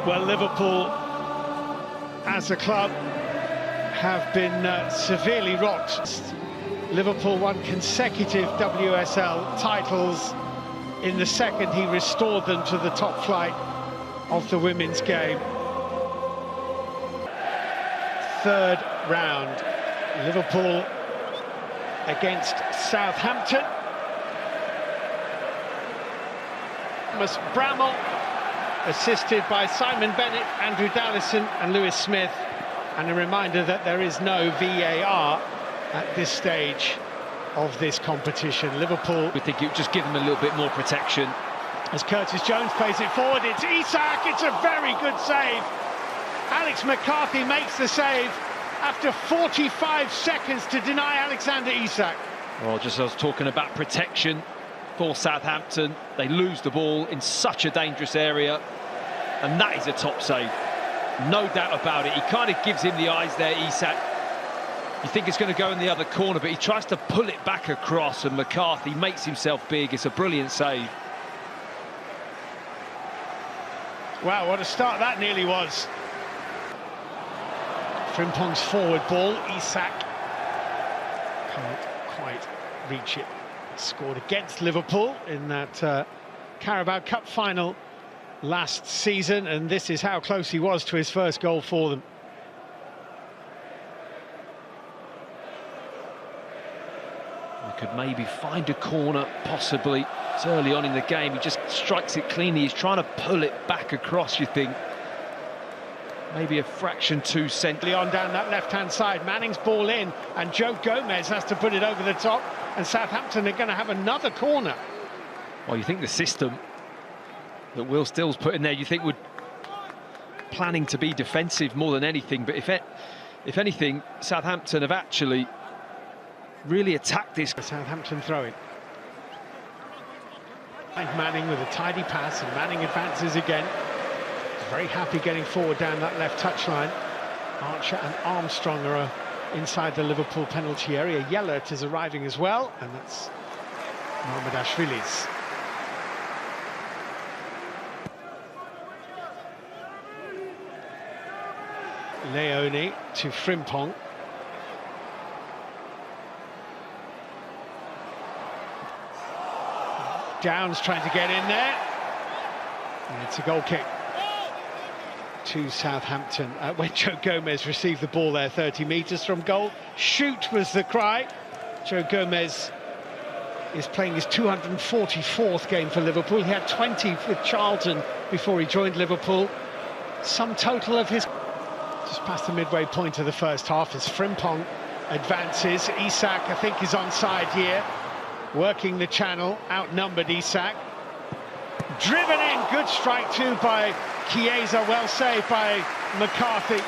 Well, Liverpool, as a club, have been severely rocked. Liverpool won consecutive WSL titles. In the second, he restored them to the top flight of the women's game. Third round, Liverpool against Southampton. Thomas Bramall, assisted by Simon Bennett, Andrew Dallison and Lewis Smith. And a reminder that there is no VAR at this stage of this competition. Liverpool... We think it would just give them a little bit more protection. As Curtis Jones plays it forward, it's Isak, it's a very good save. Alex McCarthy makes the save after 45 seconds to deny Alexander Isak. Well, just as I was talking about protection for Southampton, they lose the ball in such a dangerous area, and that is a top save. No doubt about it. He kind of gives him the eyes there, Isak. You think it's going to go in the other corner, but he tries to pull it back across, and McCarthy makes himself big. It's a brilliant save. Wow, what a start that nearly was. Frimpong's forward ball, Isak can't quite reach it. Scored against Liverpool in that Carabao Cup final last season, and this is how close he was to his first goal for them. We could maybe find a corner, possibly. It's early on in the game, he just strikes it cleanly. He's trying to pull it back across, you think. Maybe a fraction too centrally on down that left-hand side. Manning's ball in, and Joe Gomez has to put it over the top, and Southampton are going to have another corner. Well, you think the system that Will Still's put in there, you think would planning to be defensive more than anything, but if anything, Southampton have actually really attacked this. Southampton throw-in. And Manning with a tidy pass, and Manning advances again. Very happy getting forward down that left touchline. Archer and Armstrong are inside the Liverpool penalty area. Yellert is arriving as well, and that's Mamardashvili's. Leone to Frimpong. Downs trying to get in there, and it's a goal kick to Southampton. When Joe Gomez received the ball there 30 metres from goal. Shoot was the cry. Joe Gomez is playing his 244th game for Liverpool. He had 20 with Charlton before he joined Liverpool. Some total of his... Just past the midway point of the first half as Frimpong advances. Isak, I think, is onside here. Working the channel, outnumbered Isak. Driven in, good strike too by Chiesa, well saved by McCarthy.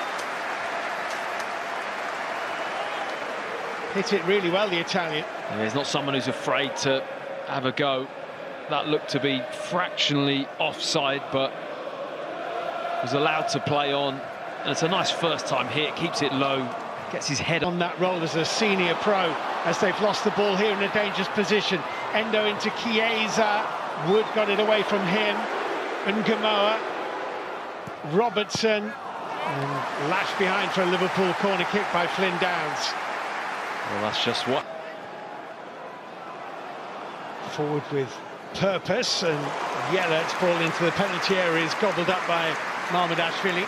Hit it really well, the Italian. And he's not someone who's afraid to have a go. That looked to be fractionally offside, but was allowed to play on. And it's a nice first-time hit, keeps it low, gets his head on that roll as a senior pro, as they've lost the ball here in a dangerous position. Endo into Chiesa. Wood got it away from him, and Gamoa, Robertson, and lashed behind for a Liverpool corner kick by Flynn Downs. Well, that's just what... Forward with purpose, and Yellert's ball into the penalty area is gobbled up by Mamardashvili.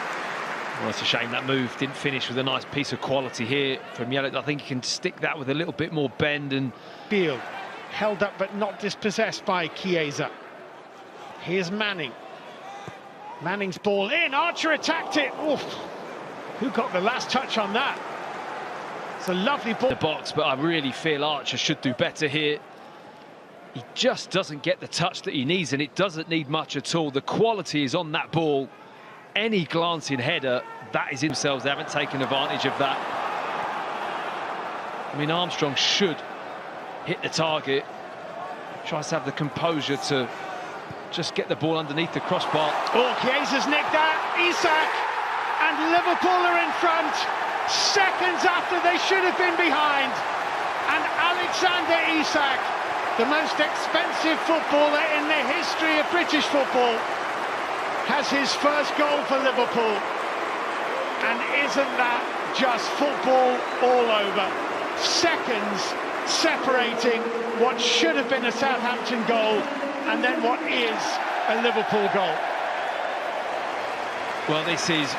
Well, it's a shame that move didn't finish with a nice piece of quality here from Yellert. I think he can stick that with a little bit more bend and... Field. Held up but not dispossessed by Chiesa. Here's Manning. Manning's ball in, Archer attacked it. Oof. Who got the last touch on that? It's a lovely ball. The box, but I really feel Archer should do better here. He just doesn't get the touch that he needs, and it doesn't need much at all. The quality is on that ball. Any glancing header, that is themselves. They haven't taken advantage of that. I mean, Armstrong should hit the target, tries to have the composure to just get the ball underneath the crossbar. Oh, Chiesa's nicked that, Isak, and Liverpool are in front, seconds after they should have been behind. And Alexander Isak, the most expensive footballer in the history of British football, has his first goal for Liverpool. And isn't that just football all over? Seconds separating what should have been a Southampton goal and then what is a Liverpool goal. Well, this is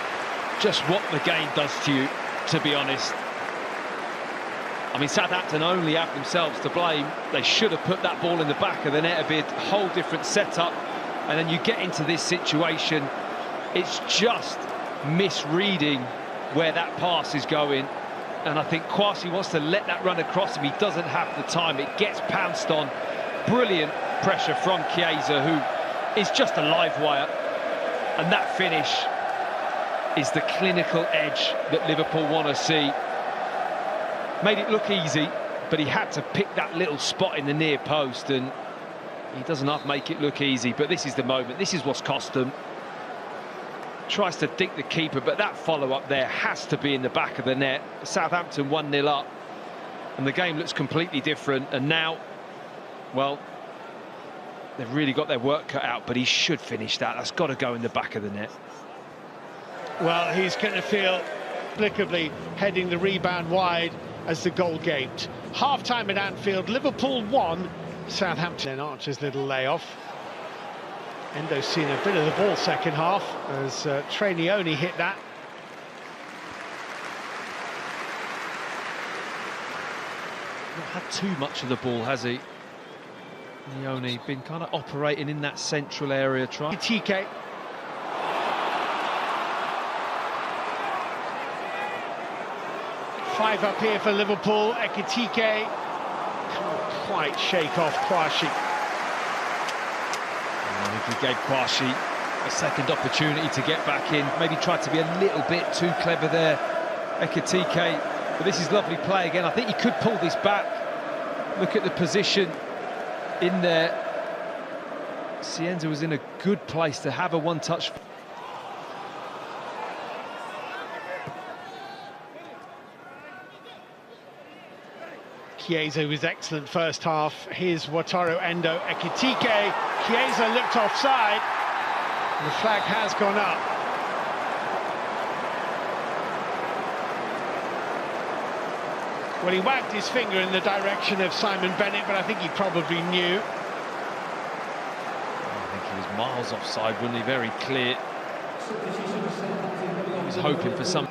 just what the game does to you, to be honest. I mean, Southampton only have themselves to blame. They should have put that ball in the back of the net, a bit whole different setup, and then you get into this situation. It's just misreading where that pass is going, and I think Kwasi wants to let that run across him. He doesn't have the time. It gets pounced on. Brilliant pressure from Chiesa, who is just a live wire, and that finish is the clinical edge that Liverpool want to see. Made it look easy, but he had to pick that little spot in the near post, and he doesn't half make it look easy. But this is the moment. This is what's cost them. Tries to dink the keeper, but that follow-up there has to be in the back of the net. Southampton 1-0 up, and the game looks completely different. And now, well, they've really got their work cut out, but he should finish that. That's got to go in the back of the net. Well, he's going to feel inexplicably heading the rebound wide as the goal gaped. Half-time at Anfield, Liverpool 1, Southampton. Archer's little layoff. Endo's seen a bit of the ball second half as Trainioni hit that. Not had too much of the ball, has he? Trainioni been kind of operating in that central area. TK. Five up here for Liverpool. Ekitike can't quite shake off Kwasi. I think he gave Kwasi a second opportunity to get back in. Maybe tried to be a little bit too clever there, Ekitike. But this is lovely play again. I think he could pull this back. Look at the position in there. Cienza was in a good place to have a one-touch. Chiesa was excellent first half. Here's Wataru Endo, Ekitike. Chiesa looked offside. The flag has gone up. Well, he wagged his finger in the direction of Simon Bennett, but I think he probably knew. I think he was miles offside, wasn't he? Very clear. He was hoping for some.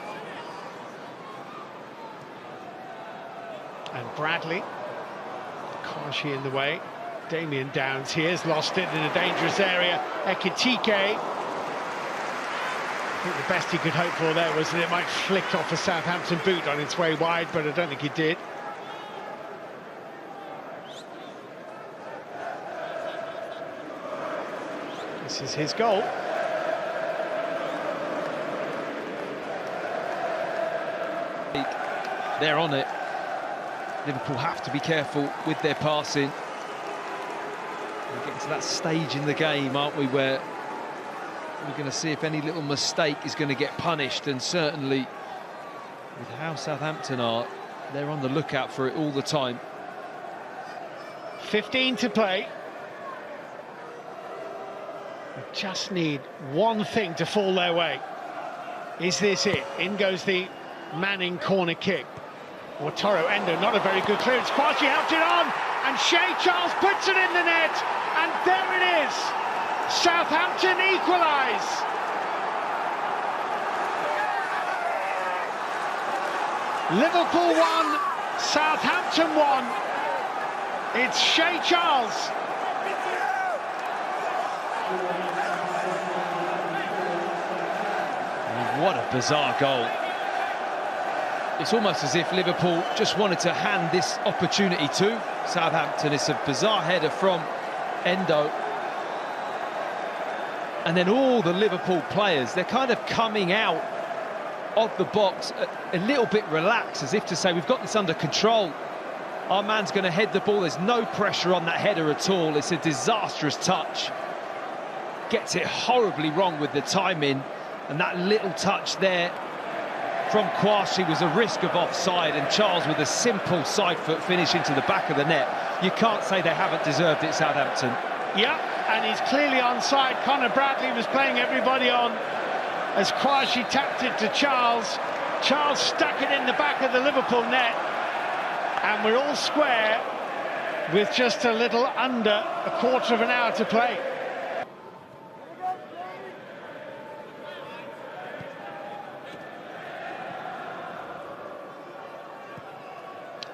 And Bradley, Kwasi in the way. Damien Downs here's lost it in a dangerous area. Ekitike. I think the best he could hope for there was that it might flick off a Southampton boot on its way wide, but I don't think he did. This is his goal. They're on it. Liverpool have to be careful with their passing. We're getting to that stage in the game, aren't we, where we're going to see if any little mistake is going to get punished, and certainly with how Southampton are, they're on the lookout for it all the time. 15 to play. We just need one thing to fall their way. Is this it? In goes the Manning corner kick. Wataru Endo, not a very good clearance. Kwasi helped it on, and Shea Charles puts it in the net, and there it is. Southampton equalise. Liverpool 1, Southampton 1. It's Shea Charles. What a bizarre goal. It's almost as if Liverpool just wanted to hand this opportunity to Southampton. It's a bizarre header from Endo. And then all the Liverpool players, they're kind of coming out of the box a little bit relaxed, as if to say, we've got this under control. Our man's going to head the ball. There's no pressure on that header at all. It's a disastrous touch. Gets it horribly wrong with the timing. And that little touch there from Kwasi was a risk of offside, and Charles with a simple side foot finish into the back of the net. You can't say they haven't deserved it, Southampton. Yeah, and he's clearly onside. Conor Bradley was playing everybody on as Kouachi tapped it to Charles. Charles stuck it in the back of the Liverpool net, and we're all square with just a little under a quarter of an hour to play.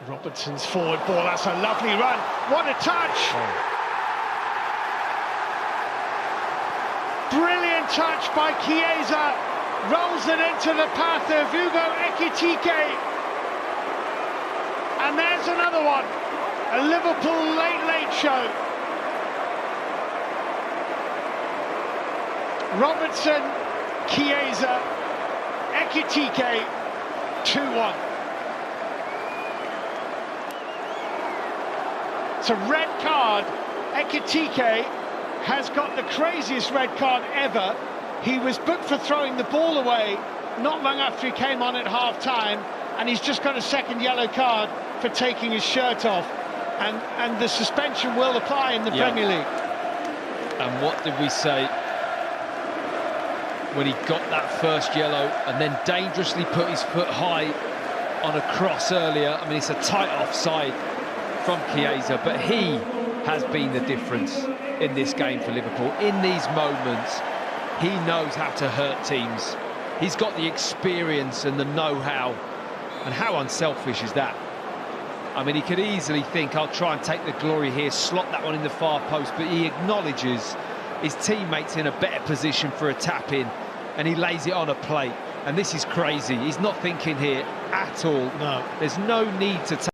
Robertson's forward ball, that's a lovely run. What a touch! Brilliant touch by Chiesa. Rolls it into the path of Hugo Ekitike. And there's another one. A Liverpool late show. Robertson, Chiesa, Ekitike, 2-1. It's a red card. Ekitike has got the craziest red card ever. He was booked for throwing the ball away not long after he came on at half-time, and he's just got a second yellow card for taking his shirt off. And the suspension will apply in the Premier League. And what did we say when he got that first yellow and then dangerously put his foot high on a cross earlier? I mean, it's a tight offside from Chiesa, but he has been the difference in this game for Liverpool. In these moments, he knows how to hurt teams. He's got the experience and the know-how. And how unselfish is that? I mean, he could easily think, I'll try and take the glory here, slot that one in the far post, but he acknowledges his teammates in a better position for a tap-in, and he lays it on a plate. And this is crazy. He's not thinking here at all. No. There's no need to take